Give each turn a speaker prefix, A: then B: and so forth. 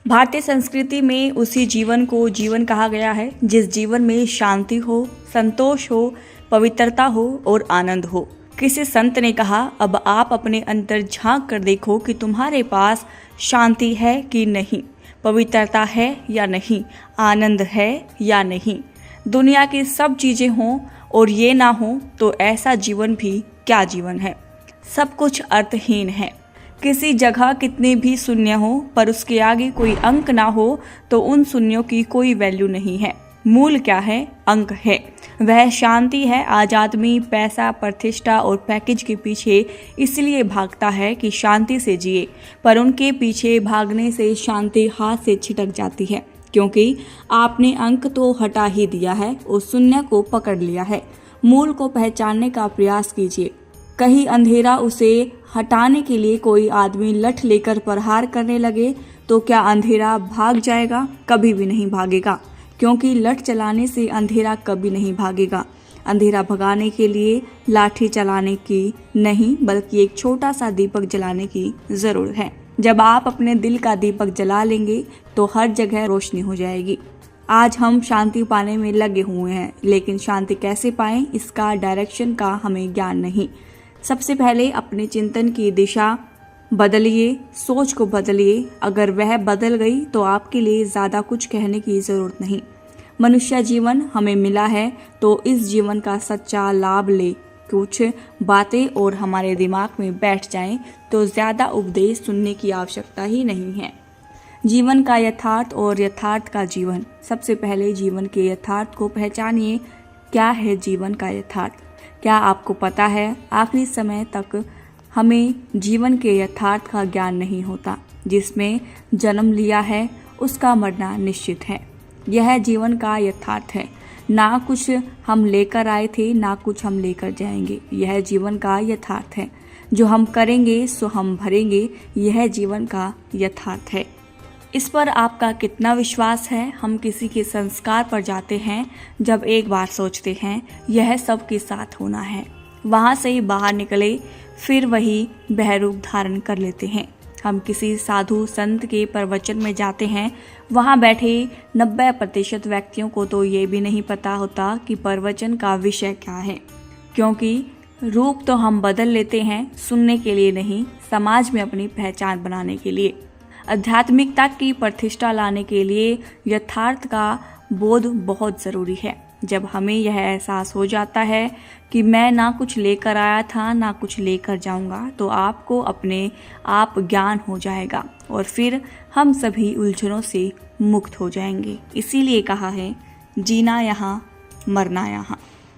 A: भारतीय संस्कृति में उसी जीवन को जीवन कहा गया है जिस जीवन में शांति हो, संतोष हो, पवित्रता हो और आनंद हो। किसी संत ने कहा, अब आप अपने अंदर झांक कर देखो कि तुम्हारे पास शांति है कि नहीं, पवित्रता है या नहीं, आनंद है या नहीं। दुनिया की सब चीजें हों और ये ना हो तो ऐसा जीवन भी क्या जीवन है। सब कुछ अर्थहीन है। किसी जगह कितने भी शून्य हो पर उसके आगे कोई अंक ना हो तो उन शून्यों की कोई वैल्यू नहीं है। मूल क्या है? अंक है, वह शांति है। आज आदमी पैसा, प्रतिष्ठा और पैकेज के पीछे इसलिए भागता है कि शांति से जिए, पर उनके पीछे भागने से शांति हाथ से छिटक जाती है, क्योंकि आपने अंक तो हटा ही दिया है और शून्य को पकड़ लिया है। मूल को पहचानने का प्रयास कीजिए। कहीं अंधेरा उसे हटाने के लिए कोई आदमी लठ लेकर प्रहार करने लगे तो क्या अंधेरा भाग जाएगा? कभी भी नहीं भागेगा, क्योंकि लठ चलाने से अंधेरा कभी नहीं भागेगा। अंधेरा भगाने के लिए लाठी चलाने की नहीं, बल्कि एक छोटा सा दीपक जलाने की जरूरत है। जब आप अपने दिल का दीपक जला लेंगे तो हर जगह रोशनी हो जाएगी। आज हम शांति पाने में लगे हुए हैं, लेकिन शांति कैसे पाएं इसका डायरेक्शन का हमें ज्ञान नहीं। सबसे पहले अपने चिंतन की दिशा बदलिए, सोच को बदलिए। अगर वह बदल गई तो आपके लिए ज़्यादा कुछ कहने की ज़रूरत नहीं। मनुष्य जीवन हमें मिला है तो इस जीवन का सच्चा लाभ ले। कुछ बातें और हमारे दिमाग में बैठ जाएं तो ज़्यादा उपदेश सुनने की आवश्यकता ही नहीं है। जीवन का यथार्थ और यथार्थ का जीवन। सबसे पहले जीवन के यथार्थ को पहचानिए। क्या है जीवन का यथार्थ? क्या आपको पता है, आखिरी समय तक हमें जीवन के यथार्थ का ज्ञान नहीं होता। जिसमें जन्म लिया है उसका मरना निश्चित है। यह जीवन का यथार्थ है। ना कुछ हम लेकर आए थे, ना कुछ हम लेकर जाएंगे। यह जीवन का यथार्थ है। जो हम करेंगे सो हम भरेंगे। यह जीवन का यथार्थ है। इस पर आपका कितना विश्वास है? हम किसी के संस्कार पर जाते हैं जब एक बार सोचते हैं यह सबके साथ होना है, वहाँ से बाहर निकले फिर वही बहरूप धारण कर लेते हैं। हम किसी साधु संत के प्रवचन में जाते हैं, वहाँ बैठे 90% व्यक्तियों को तो ये भी नहीं पता होता कि प्रवचन का विषय क्या है, क्योंकि रूप तो हम बदल लेते हैं सुनने के लिए नहीं, समाज में अपनी पहचान बनाने के लिए। आध्यात्मिकता की प्रतिष्ठा लाने के लिए यथार्थ का बोध बहुत ज़रूरी है। जब हमें यह एहसास हो जाता है कि मैं ना कुछ लेकर आया था ना कुछ लेकर जाऊंगा, तो आपको अपने आप ज्ञान हो जाएगा और फिर हम सभी उलझनों से मुक्त हो जाएंगे। इसीलिए कहा है, जीना यहाँ मरना यहाँ।